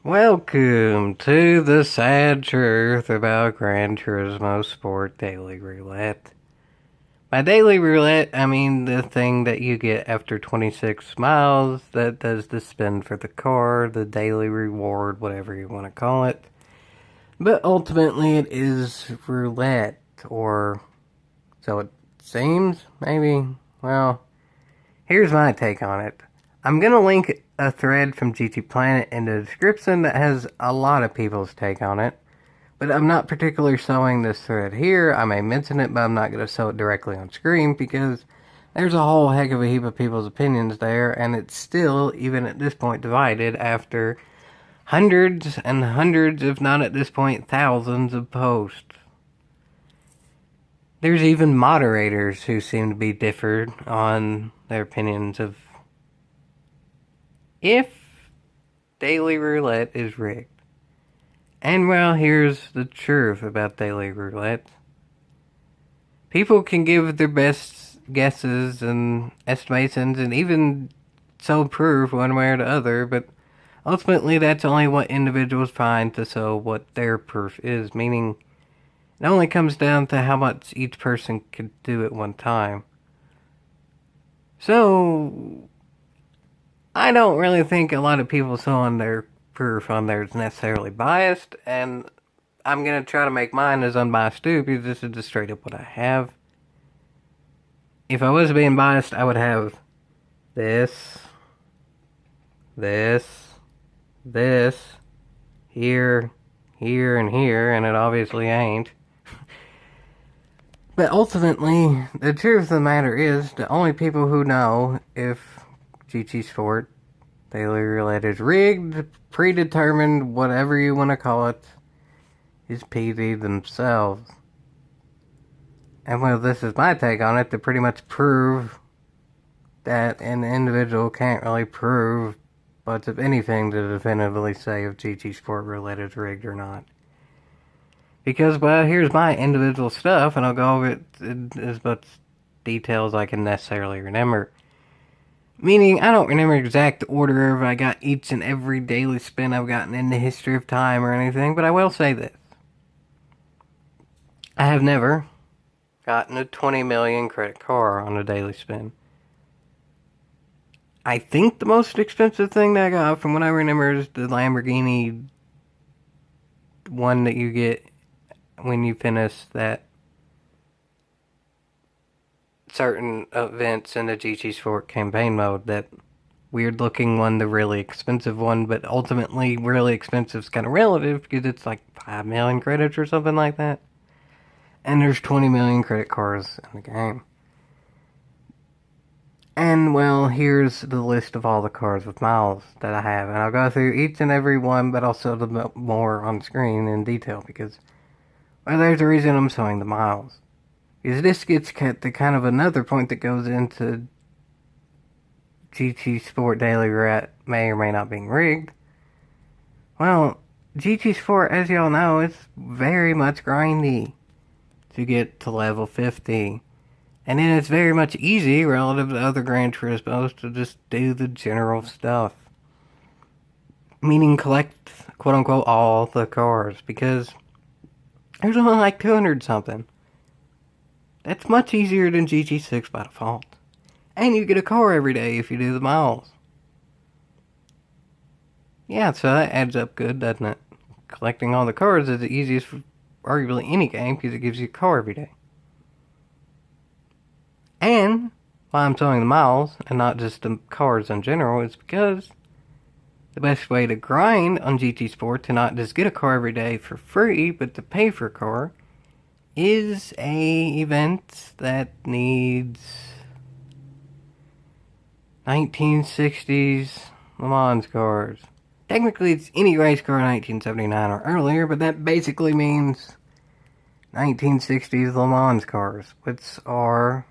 Welcome to the sad truth about Gran Turismo Sport Daily Roulette. By Daily Roulette, I mean the thing that you get after 26 miles that does the spin for the car, the daily reward, whatever you want to call it. But ultimately, it is roulette, or so it seems, maybe. Well, here's my take on it. I'm going to link a thread from GTPlanet in the description that has a lot of people's take on it. But I'm not particularly showing this thread here. I may mention it, but I'm not going to show it directly on screen because there's a whole heck of a heap of people's opinions there, and it's still, even at this point, divided after hundreds and hundreds, if not at this point, thousands of posts. There's even moderators who seem to be differed on their opinions of if Daily Roulette is rigged. And well, here's the truth about Daily Roulette. People can give their best guesses and estimations and even show proof one way or the other, but ultimately that's only what individuals find to show what their proof is, meaning it only comes down to how much each person could do at one time. So I don't really think a lot of people showing their proof on there is necessarily biased, and I'm going to try to make mine as unbiased too, because this is just straight up what I have. If I was being biased, I would have this, here, and here, and it obviously ain't. But ultimately, the truth of the matter is, the only people who know if GT Sport Daily Roulette is rigged, predetermined, whatever you want to call it, is PD themselves. And well, this is my take on it, to pretty much prove that an individual can't really prove much of anything to definitively say if GT Sport Roulette is rigged or not. Because, well, here's my individual stuff, and I'll go over it in as much detail as I can necessarily remember. Meaning, I don't remember exact order if I got each and every daily spin I've gotten in the history of time or anything, but I will say this. I have never gotten a 20 million credit car on a daily spin. I think the most expensive thing that I got, from what I remember, is the Lamborghini one that you get when you finish that certain events in the GT Sport campaign mode. That weird looking one, the really expensive one, but ultimately really expensive is kind of relative because it's like 5 million credits or something like that. And there's 20 million credit cards in the game. And well, here's the list of all the cars with miles that I have, and I'll go through each and every one, but I'll show them more on screen in detail because, well, there's a reason I'm showing the miles. Because this gets to kind of another point that goes into GT Sport Daily Roulette may or may not being rigged. Well, GT Sport, as y'all know, is very much grindy to get to level 50. And then it's very much easy relative to other Gran Turismos to just do the general stuff. Meaning collect, quote unquote, all the cars. Because there's only like 200 something. That's much easier than GT6 by default. And you get a car every day if you do the miles. Yeah, so that adds up good, doesn't it? Collecting all the cars is the easiest for arguably any game because it gives you a car every day. And why I'm showing the miles and not just the cars in general is because the best way to grind on GT Sport to not just get a car every day for free, but to pay for a car, is a event that needs 1960s Le Mans cars. Technically, it's any race car in 1979 or earlier, but that basically means 1960s Le Mans cars, which are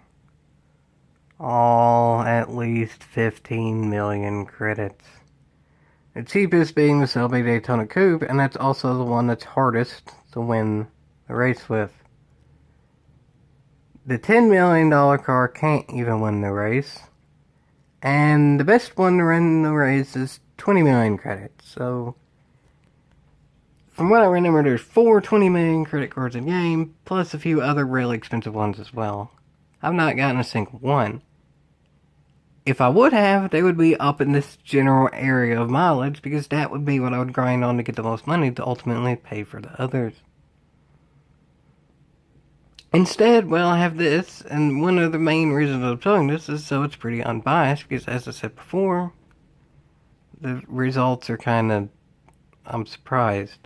all at least 15 million credits. The cheapest being the Shelby Daytona Coupe, and that's also the one that's hardest to win the race with. The $10 million car can't even win the race, and the best one to win the race is 20 million credits. So from what I remember, there's 4 20 million credit cards in game, plus a few other really expensive ones as well. I've not gotten a single one. If I would have, they would be up in this general area of mileage, because that would be what I would grind on to get the most money to ultimately pay for the others. Instead, well, I have this, and one of the main reasons I'm doing this is so it's pretty unbiased, because as I said before, the results are kind of, I'm surprised.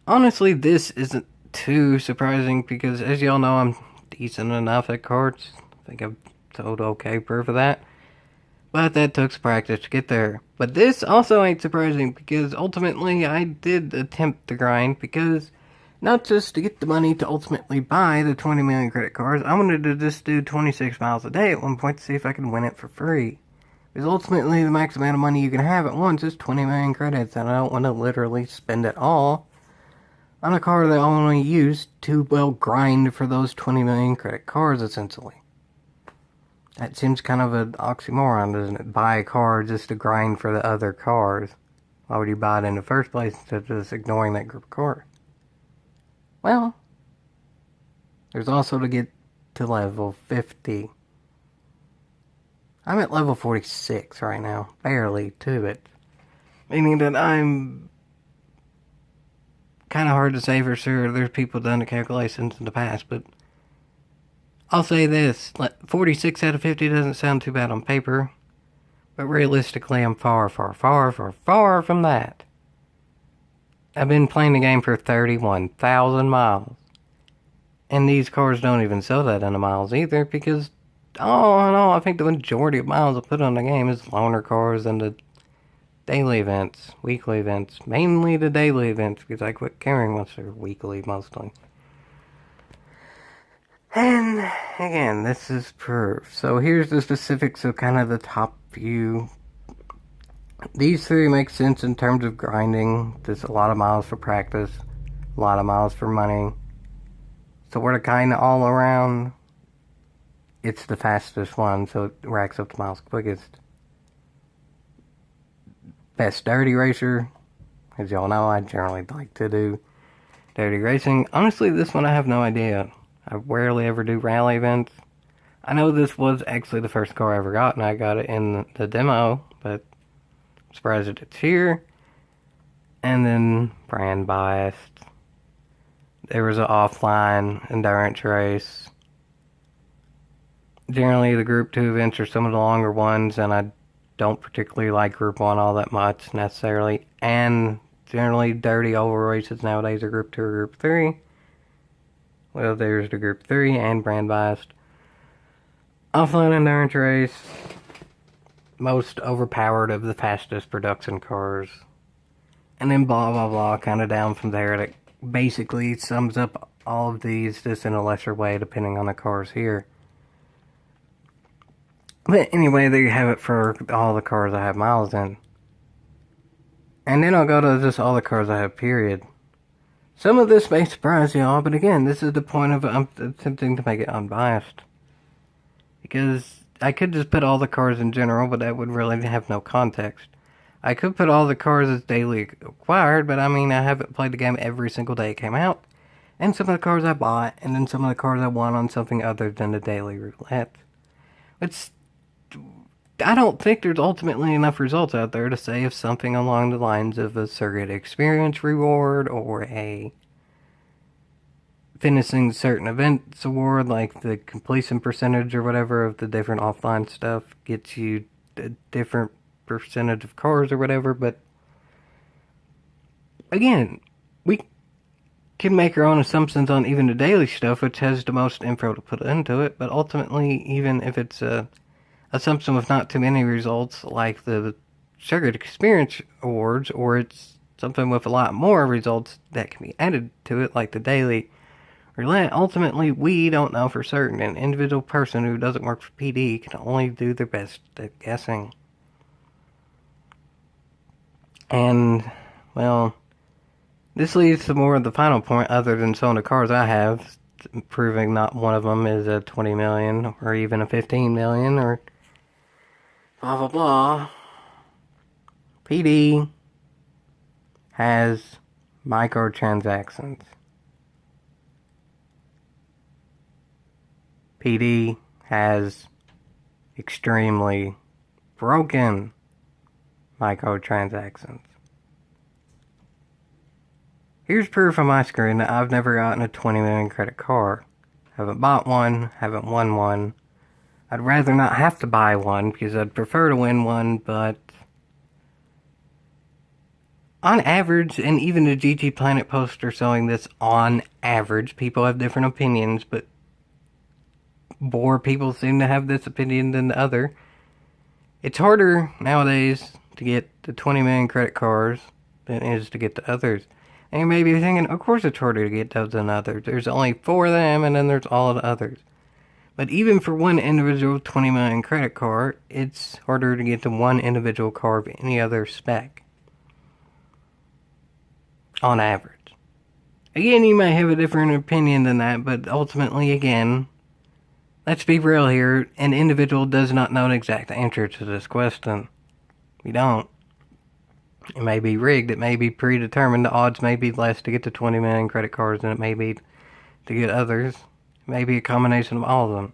Honestly, this isn't too surprising, because as y'all know, I'm decent enough at cards. I think I've told okay proof of that. But that took some practice to get there. But this also ain't surprising, because ultimately I did attempt to grind, because not just to get the money to ultimately buy the 20 million credit cards, I wanted to just do 26 miles a day at one point to see if I could win it for free. Because ultimately the max amount of money you can have at once is 20 million credits, and I don't want to literally spend it all on a card that I only use to, well, grind for those 20 million credit cards, essentially. That seems kind of an oxymoron, doesn't it? Buy a car just to grind for the other cars. Why would you buy it in the first place instead of just ignoring that group of cars? Well, there's also to get to level 50. I'm at level 46 right now. Barely to it. Meaning that I'm kind of hard to say for sure. There's people done the calculations in the past, but I'll say this, 46 out of 50 doesn't sound too bad on paper, but realistically I'm far from that. I've been playing the game for 31,000 miles, and these cars don't even sell that in the miles either, because all in all, I think the majority of miles I put on the game is loaner cars and the daily events, weekly events, mainly the daily events, because I quit caring once they're weekly mostly. And again, this is proof. So here's the specifics of kind of the top few. These three make sense in terms of grinding. There's a lot of miles for practice, a lot of miles for money. So we're kind of all around. It's the fastest one, so it racks up the miles quickest. Best dirty racer. As y'all know, I generally like to do dirty racing. Honestly, this one I have no idea. I rarely ever do rally events. I know this was actually the first car I ever got, and I got it in the demo, but I'm surprised that it's here. And then brand biased. There was an offline endurance race. Generally, the Group 2 events are some of the longer ones, and I don't particularly like Group 1 all that much, necessarily. And generally, dirty oval races nowadays are Group 2 or Group 3. Well, there's the Group 3 and brand biased. Offline endurance race. Most overpowered of the fastest production cars. And then blah blah blah, kind of down from there. That basically sums up all of these just in a lesser way depending on the cars here. But anyway, there you have it for all the cars I have miles in. And then I'll go to just all the cars I have, period. Some of this may surprise y'all, but again, this is the point of I'm attempting to make it unbiased. Because I could just put all the cars in general, but that would really have no context. I could put all the cars as daily acquired, but I mean, I haven't played the game every single day it came out. And some of the cars I bought, and then some of the cars I won on something other than the daily roulette. Which, I don't think there's ultimately enough results out there to say if something along the lines of a surrogate experience reward or a finishing certain events award, like the completion percentage or whatever of the different offline stuff, gets you a different percentage of cars or whatever. But again, we can make our own assumptions on even the daily stuff, which has the most info to put into it. But ultimately, even if it's a assumption with not too many results, like the surrogate experience awards, or it's something with a lot more results that can be added to it, like the daily roulette, ultimately we don't know for certain. An individual person who doesn't work for PD can only do their best at guessing. And, well, this leads to more of the final point, other than some of the cars I have, proving not one of them is a 20 million, or even a 15 million, or blah blah blah. PD has microtransactions. PD has extremely broken microtransactions. Here's proof on my screen that I've never gotten a 20 million credit card. Haven't bought one, haven't won one. I'd rather not have to buy one because I'd prefer to win one, but on average, and even the GTPlanet poster showing this on average, people have different opinions, but more people seem to have this opinion than the other. It's harder nowadays to get the 20 million credit cards than it is to get the others. And you may be thinking, of course it's harder to get those than others. There's only 4 of them, and then there's all the others. But even for one individual 20 million credit card, it's harder to get to one individual card of any other spec. On average. Again, you may have a different opinion than that, but ultimately, again, let's be real here. An individual does not know an exact answer to this question. We don't. It may be rigged. It may be predetermined. The odds may be less to get to 20 million credit cards than it may be to get others. It may be a combination of all of them.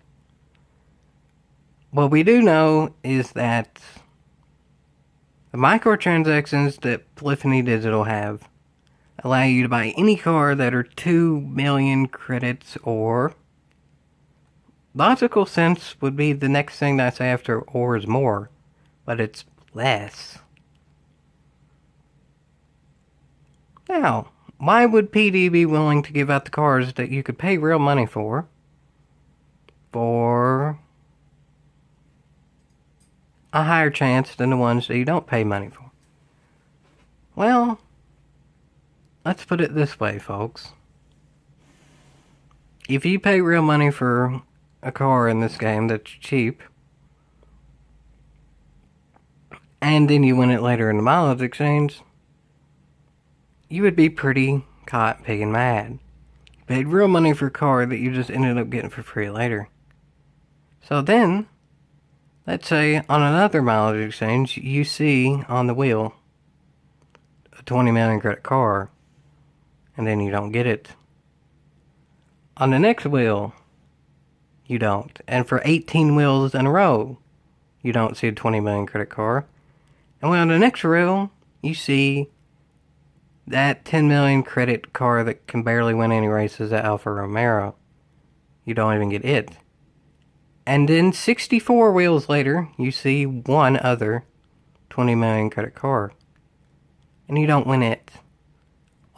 What we do know is that the microtransactions that Polyphony Digital have allow you to buy any card that are 2 million credits or... Logical sense would be the next thing that I say after or is more, but it's less. Now, why would PD be willing to give out the cards that you could pay real money for a higher chance than the ones that you don't pay money for? Well, let's put it this way, folks. If you pay real money for a car in this game that's cheap, and then you win it later in the mileage exchange, you would be pretty caught pig and mad. You paid real money for a car that you just ended up getting for free later. So then, let's say on another mileage exchange, you see on the wheel a 20 million credit car, and then you don't get it. On the next wheel, you don't. And for 18 wheels in a row, you don't see a 20 million credit car. And when on the next wheel, you see that 10 million credit car that can barely win any races at Alfa Romeo. You don't even get it. And then 64 wheels later, you see one other 20 million credit car. And you don't win it.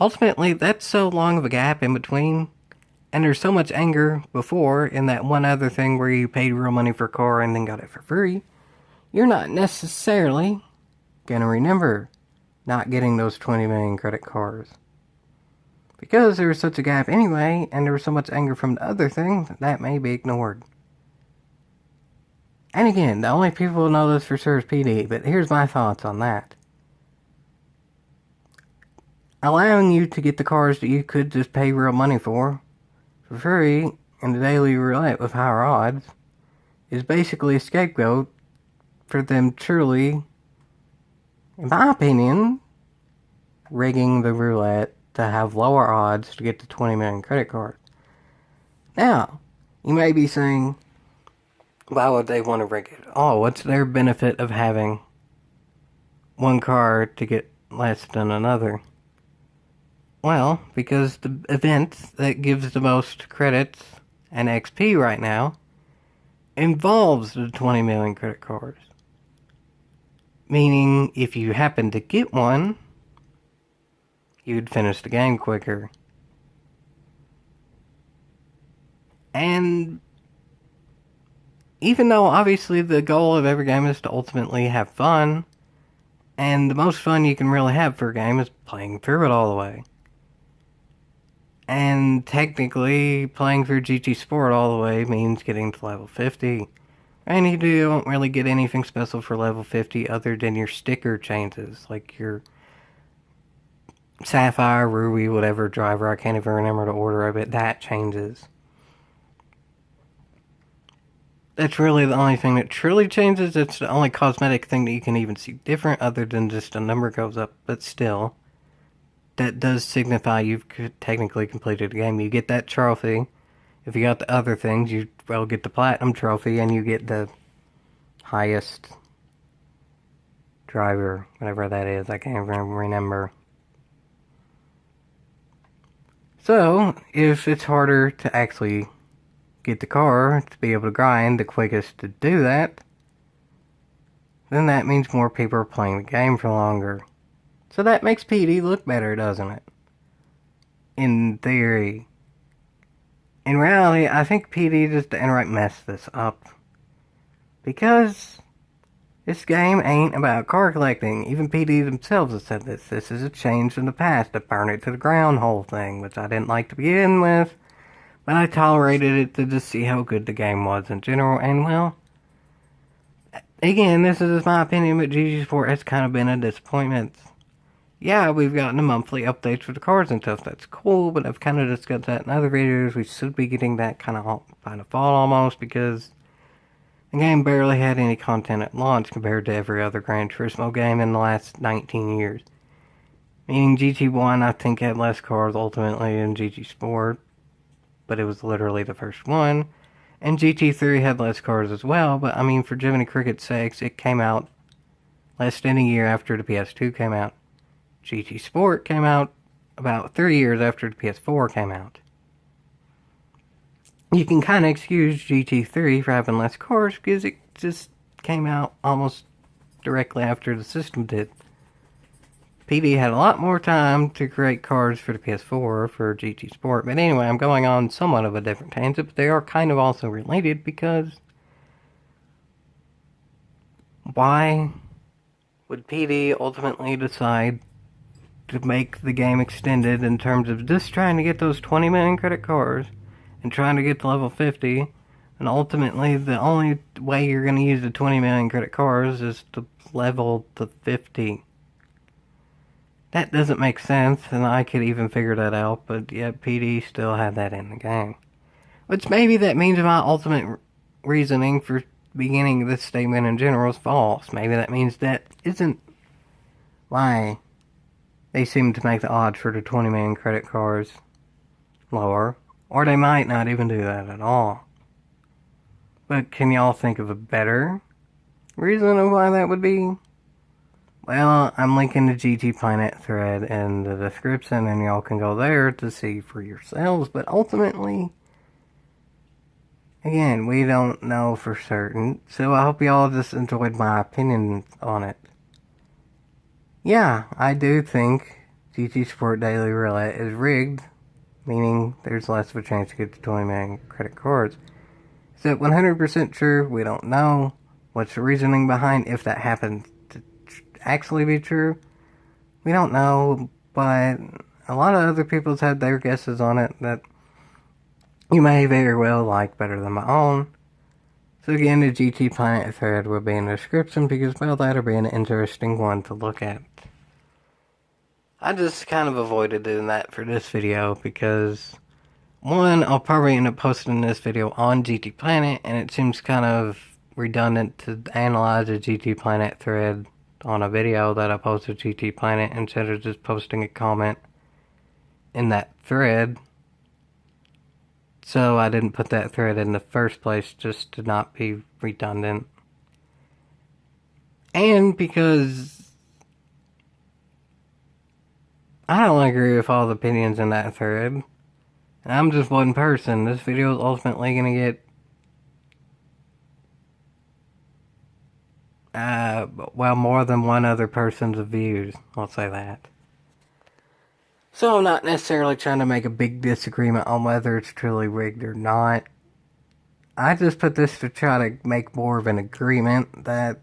Ultimately, that's so long of a gap in between. And there's so much anger before in that one other thing where you paid real money for a car and then got it for free. You're not necessarily going to remember not getting those 20 million credit cards. Because there was such a gap anyway, and there was so much anger from the other thing, that may be ignored. And again, the only people who know this for sure is PD, but here's my thoughts on that. Allowing you to get the cars that you could just pay real money for free in the daily roulette with higher odds is basically a scapegoat for them truly, in my opinion, rigging the roulette to have lower odds to get the 20 million credit cards. Now, you may be saying, why would they want to rig it? Oh, what's their benefit of having one card to get less than another? Well, because the event that gives the most credits and XP right now involves the 20 million credit cards. Meaning, if you happen to get one, you'd finish the game quicker. And even though obviously the goal of every game is to ultimately have fun, and the most fun you can really have for a game is playing through it all the way. And technically, playing through GT Sport all the way means getting to level 50. And you don't really get anything special for level 50 other than your sticker changes, like your Sapphire, Ruby, whatever driver, I can't even remember the order of it, that changes. That's really the only thing that truly changes. It's the only cosmetic thing that you can even see different other than just a number goes up, but still. that does signify you've technically completed the game. You get that trophy. If you got the other things, you get the platinum trophy, and you get the highest driver, whatever that is. I can't remember. So, if it's harder to actually get the car to be able to grind, the quickest to do that, then that means more people are playing the game for longer. So that makes PD look better, doesn't it? In theory. In reality, I think PD just downright messed this up. Because this game ain't about car collecting. Even PD themselves have said this. This is a change from the past, the burn it to the ground whole thing, which I didn't like to begin with. But I tolerated it to just see how good the game was in general, and well, again, this is just my opinion, but GT Sport has kind of been a disappointment. Yeah, we've gotten the monthly updates for the cars and stuff, that's cool, but I've kind of discussed that in other videos. We should be getting that kind of by default almost, because the game barely had any content at launch compared to every other Gran Turismo game in the last 19 years. Meaning GT1, I think, had less cars ultimately than GT Sport, but it was literally the first one. And GT3 had less cars as well, but I mean, for Jiminy Cricket's sakes, it came out less than a year after the PS2 came out. GT Sport came out about 3 years after the PS4 came out. You can kind of excuse GT3 for having less cars because it just came out almost directly after the system did. PD had a lot more time to create cars for the PS4 for GT Sport. But anyway, I'm going on somewhat of a different tangent, but they are kind of also related because why would PD ultimately decide to make the game extended in terms of just trying to get those 20 million credit cars and trying to get to level 50, and ultimately the only way you're going to use the 20 million credit cars is to level to 50. That doesn't make sense, and I could even figure that out, but yet PD still had that in the game. Which maybe that means my ultimate reasoning for beginning this statement in general is false. Maybe that means that isn't why they seem to make the odds for the 20 million credit cards lower. Or they might not even do that at all. But can y'all think of a better reason of why that would be? Well, I'm linking the GTPlanet thread in the description, and y'all can go there to see for yourselves. But ultimately, again, we don't know for certain. So I hope y'all just enjoyed my opinion on it. Yeah, I do think GT Sport Daily Roulette is rigged, meaning there's less of a chance to get the 20 million credit cards. Is that 100% true? We don't know. What's the reasoning behind if that happens to actually be true? We don't know, but a lot of other people's had their guesses on it that you may very well like better than my own. So again, the GTPlanet thread will be in the description because, well, that'll be an interesting one to look at. I just kind of avoided doing that for this video because, one, I'll probably end up posting this video on GTPlanet, and it seems kind of redundant to analyze a GTPlanet thread on a video that I posted GTPlanet instead of just posting a comment in that thread. So I didn't put that thread in the first place just to not be redundant. And because I don't agree with all the opinions in that thread. And I'm just one person. This video is ultimately going to get more than one other person's views. I'll say that. So I'm not necessarily trying to make a big disagreement on whether it's truly rigged or not. I just put this to try to make more of an agreement that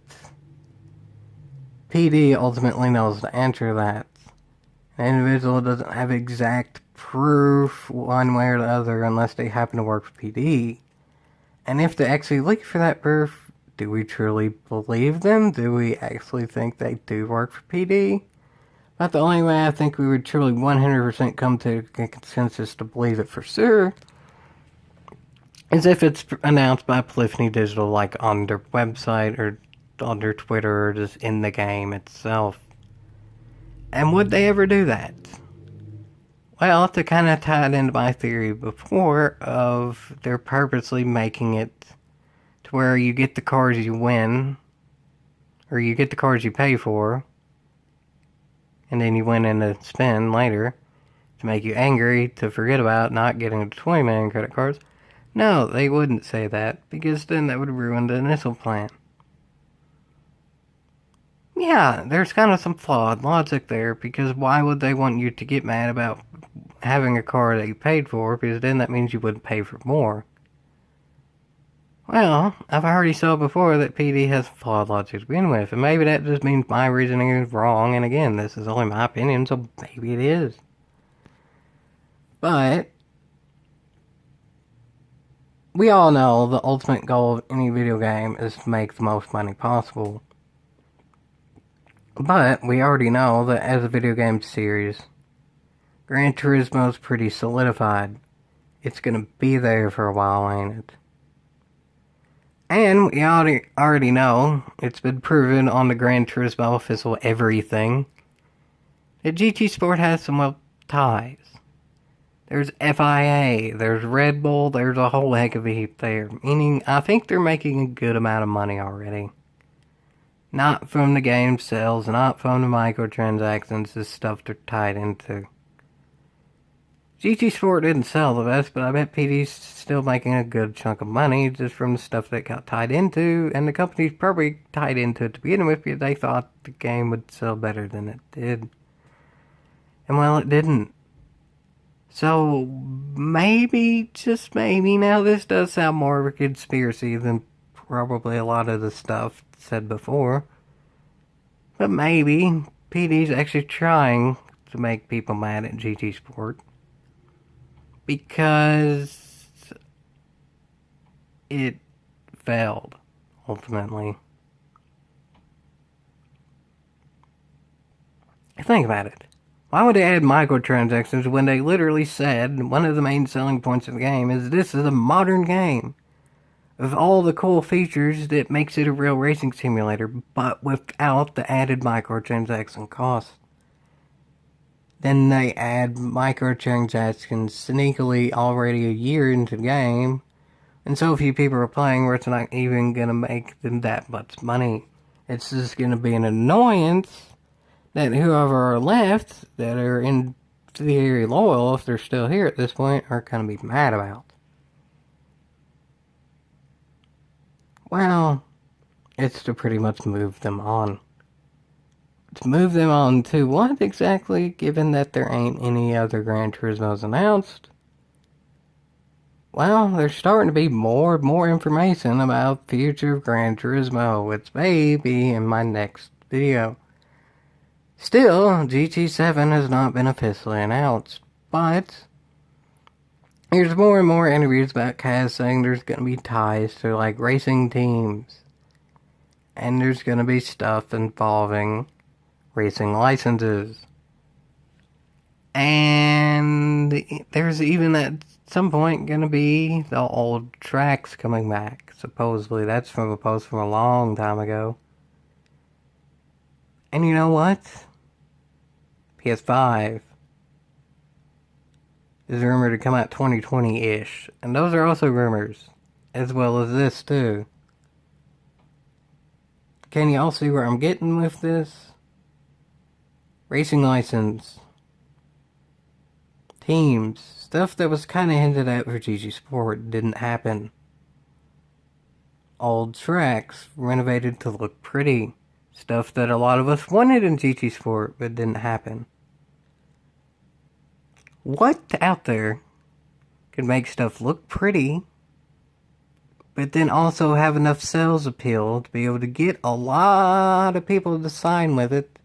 PD ultimately knows the answer to that. An individual doesn't have exact proof one way or the other unless they happen to work for PD. And if they actually look for that proof, do we truly believe them? Do we actually think they do work for PD? But the only way I think we would truly 100% come to a consensus to believe it for sure is if it's announced by Polyphony Digital, like on their website or on their Twitter or just in the game itself. And would they ever do that? Well, to kind of tie it into my theory before of they're purposely making it to where you get the cars you win, or you get the cars you pay for, and then you win in a spin later to make you angry to forget about not getting the 20 million credit cards. No, they wouldn't say that, because then that would ruin the initial plan. Yeah, there's kind of some flawed logic there, because why would they want you to get mad about having a car that you paid for, because then that means you wouldn't pay for more. Well, I've already saw before that PD has flawed logic to begin with, and maybe that just means my reasoning is wrong, and again, this is only my opinion, so maybe it is. But we all know the ultimate goal of any video game is to make the most money possible. But we already know that as a video game series, Gran Turismo's pretty solidified. It's gonna be there for a while, ain't it? And we already know, it's been proven on the Gran Turismo official everything, that GT Sport has some ties. There's FIA, there's Red Bull, there's a whole heck of a heap there. Meaning, I think they're making a good amount of money already. Not from the game sales, not from the microtransactions, this stuff they're tied into. GT Sport didn't sell the best, but I bet PD's still making a good chunk of money just from the stuff that got tied into, and the company's probably tied into it to begin with because they thought the game would sell better than it did. And well, it didn't. So, maybe, just maybe, now this does sound more of a conspiracy than probably a lot of the stuff said before. But maybe PD's actually trying to make people mad at GT Sport. Because it failed, ultimately. Think about it. Why would they add microtransactions when they literally said one of the main selling points of the game is this is a modern game of all the cool features that makes it a real racing simulator, but without the added microtransaction costs? Then they add microtransactions sneakily already a year into the game, and so few people are playing where it's not even going to make them that much money. It's just going to be an annoyance that whoever are left that are in theory loyal, if they're still here at this point, are going to be mad about. Well, it's to pretty much move them on. To move them on to what exactly, given that there ain't any other Gran Turismos announced? Well, there's starting to be more and more information about the future of Gran Turismo, which may be in my next video. Still, GT7 has not been officially announced, but there's more and more interviews about Kaz saying there's going to be ties to like racing teams, and there's going to be stuff involving racing licenses, and there's even at some point going to be the old tracks coming back. Supposedly, that's from a post from a long time ago. And you know what? PS5 is rumored to come out 2020-ish. And those are also rumors, as well as this too. Can you all see where I'm getting with this? Racing license. Teams. Stuff that was kind of hinted at for GT Sport didn't happen. Old tracks renovated to look pretty. Stuff that a lot of us wanted in GT Sport but didn't happen. What out there could make stuff look pretty, but then also have enough sales appeal to be able to get a lot of people to sign with it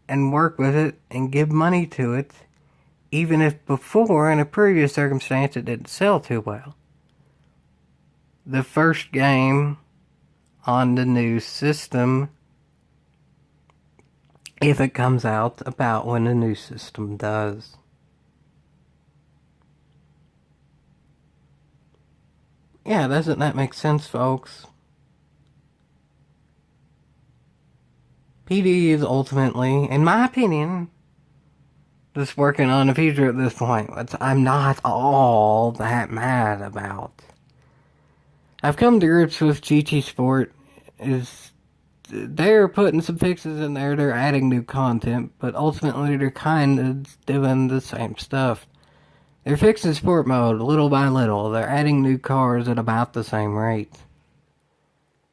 and work with it and give money to it, even if before, in a previous circumstance, it didn't sell too well? The first game on the new system, if it comes out about when the new system does. Yeah, doesn't that make sense, folks? PD is ultimately, in my opinion, just working on the future at this point, which I'm not all that mad about. I've come to grips with GT Sport is they're putting some fixes in there, they're adding new content, but ultimately they're kind of doing the same stuff. They're fixing sport mode little by little, they're adding new cars at about the same rate.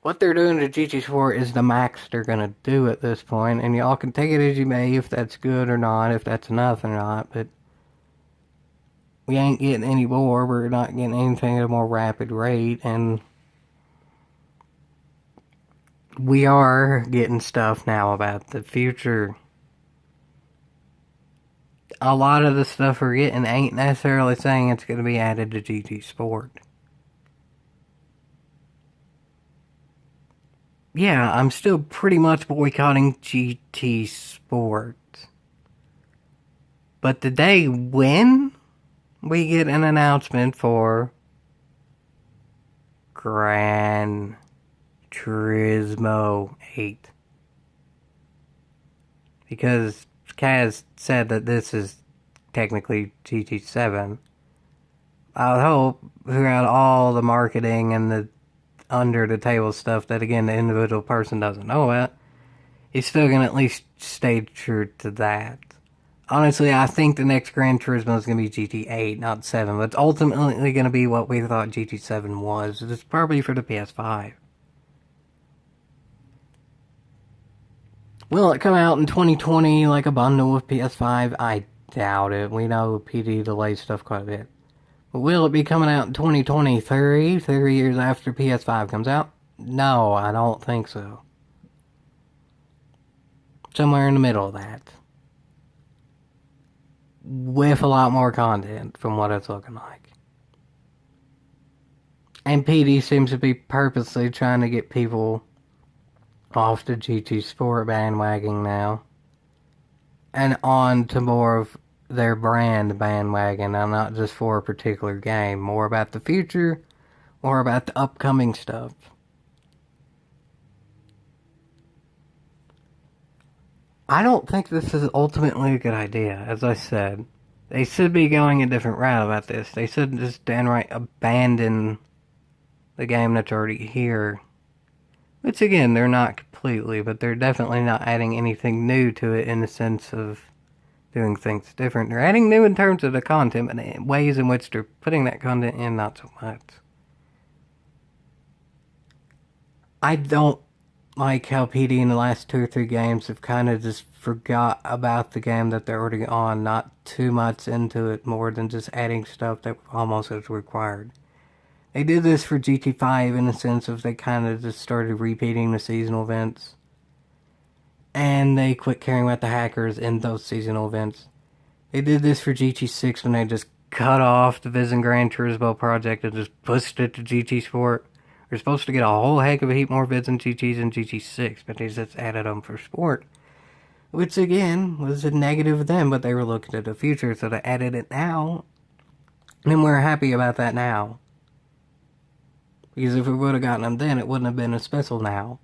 What they're doing to GT Sport is the max they're gonna do at this point, and y'all can take it as you may if that's good or not, if that's enough or not, but we ain't getting any more, we're not getting anything at a more rapid rate, and we are getting stuff now about the future. A lot of the stuff we're getting ain't necessarily saying it's going to be added to GT Sport. Yeah, I'm still pretty much boycotting GT Sport. But the day when we get an announcement for Gran Turismo 8. Because Kaz said that this is technically GT7. I would hope throughout all the marketing and the under the table stuff that, again, the individual person doesn't know about, he's still going to at least stay true to that. Honestly, I think the next Gran Turismo is going to be GT8, not 7, but it's ultimately going to be what we thought GT7 was. It's probably for the PS5. Will it come out in 2020 like a bundle with PS5? I doubt it. We know PD delays stuff quite a bit. But will it be coming out in 2023, 3 years after PS5 comes out? No, I don't think so. Somewhere in the middle of that. With a lot more content from what it's looking like. And PD seems to be purposely trying to get people off the GT Sport bandwagon now. And on to more of their brand bandwagon, and not just for a particular game. More about the future, more about the upcoming stuff. I don't think this is ultimately a good idea, as I said. They should be going a different route about this. They shouldn't just downright abandon the game that's already here. Which, again, they're not completely, but they're definitely not adding anything new to it in the sense of doing things different. They're adding new in terms of the content, but in ways in which they're putting that content in, not so much. I don't like how PD in the last 2 or 3 games have kind of just forgot about the game that they're already on, not too much into it more than just adding stuff that almost is required. They did this for GT5 in the sense of they kind of just started repeating the seasonal events. And they quit caring about the hackers in those seasonal events. They did this for GT6 when they just cut off the Vision Gran Turismo project and just pushed it to GT Sport. We're supposed to get a whole heck of a heap more vids and GTs in GT6, but they just added them for Sport. Which, again, was a negative of them, but they were looking to the future, so they added it now. And we're happy about that now. Because if we would have gotten them then, it wouldn't have been a special now.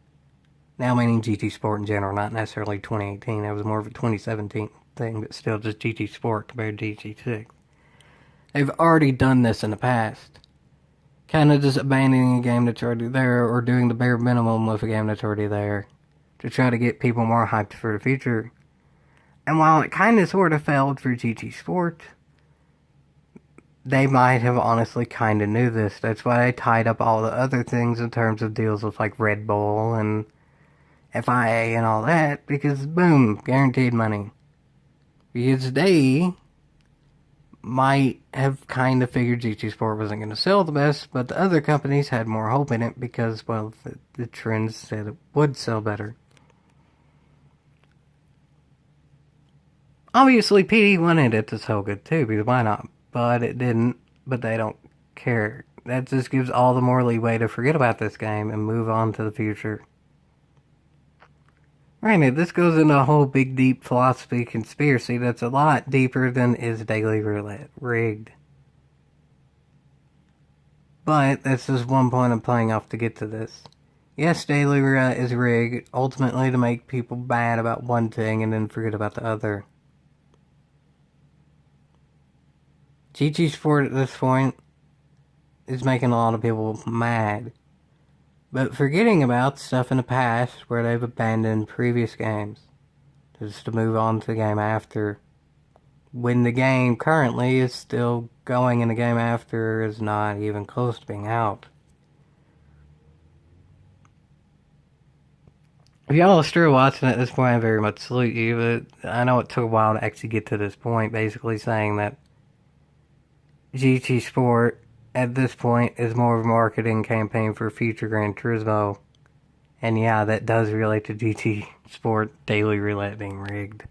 Now meaning GT Sport in general, not necessarily 2018. That was more of a 2017 thing, but still just GT Sport compared to GT6. They've already done this in the past. Kind of just abandoning a game that's already there, or doing the bare minimum with a game that's already there, to try to get people more hyped for the future. And while it kind of sort of failed for GT Sport, they might have honestly kind of knew this. That's why they tied up all the other things in terms of deals with like Red Bull and FIA and all that, because boom, guaranteed money. Because they might have kind of figured GT Sport wasn't going to sell the best, but the other companies had more hope in it because, well, the trends said it would sell better. Obviously, PD wanted it to sell good too, because why not? But it didn't, but they don't care. That just gives all the more leeway to forget about this game and move on to the future. Granted, this goes into a whole big, deep philosophy conspiracy that's a lot deeper than is Daily Roulette rigged. But that's just one point I'm playing off to get to this. Yes, Daily Roulette is rigged, ultimately to make people mad about one thing and then forget about the other. GT Sport at this point is making a lot of people mad. But forgetting about stuff in the past where they've abandoned previous games. Just to move on to the game after. When the game currently is still going and the game after is not even close to being out. If y'all are still watching at this point, I very much salute you, but I know it took a while to actually get to this point, basically saying that GT Sport at this point is more of a marketing campaign for future Gran Turismo. And yeah, that does relate to GT Sport Daily Roulette being rigged.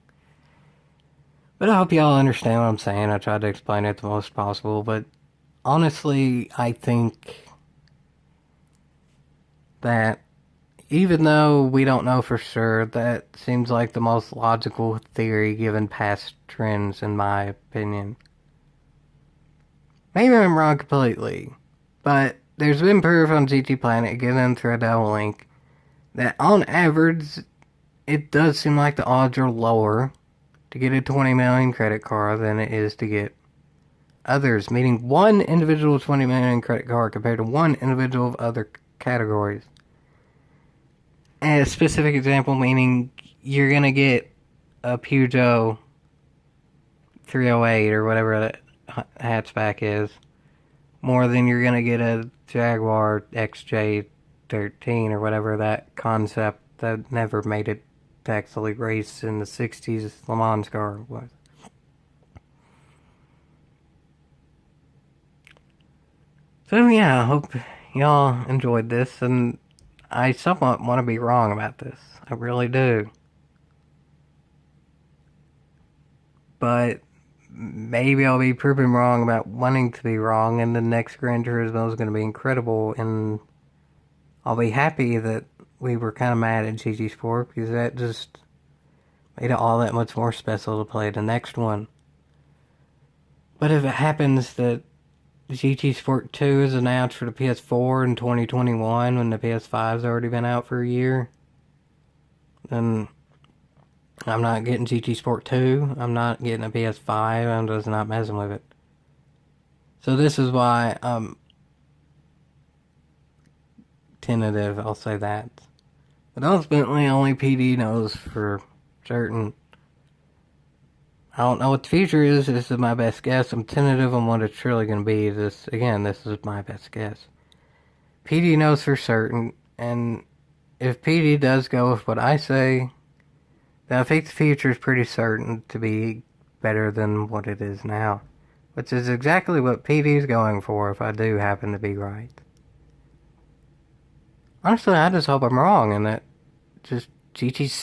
But I hope y'all understand what I'm saying. I tried to explain it the most possible, but honestly, I think that even though we don't know for sure, that seems like the most logical theory given past trends, in my opinion. Maybe I'm wrong completely, but there's been proof on GTPlanet, given through a double link, that on average, it does seem like the odds are lower to get a 20 million credit card than it is to get others, meaning one individual 20 million credit card compared to one individual of other categories. And a specific example, meaning you're going to get a Peugeot 308 or whatever that hatchback is, more than you're going to get a Jaguar XJ13 or whatever that concept that never made it to actually race in the 60s Le Mans car was. So yeah, I hope y'all enjoyed this, and I somewhat want to be wrong about this. I really do. But maybe I'll be proven wrong about wanting to be wrong, and the next Gran Turismo is going to be incredible, and I'll be happy that we were kind of mad at GT Sport, because that just made it all that much more special to play the next one. But if it happens that GT Sport 2 is announced for the PS4 in 2021 when the PS5's already been out for a year, then I'm not getting GT Sport 2. I'm not getting a PS5. I'm just not messing with it. So this is why I'm tentative, I'll say that. But ultimately, only PD knows for certain. I don't know what the future is. This is my best guess. I'm tentative on what it's truly going to be. This is my best guess. PD knows for certain, and if PD does go with what I say, then I think the future is pretty certain to be better than what it is now. Which is exactly what PD is going for if I do happen to be right. Honestly, I just hope I'm wrong and that just GT's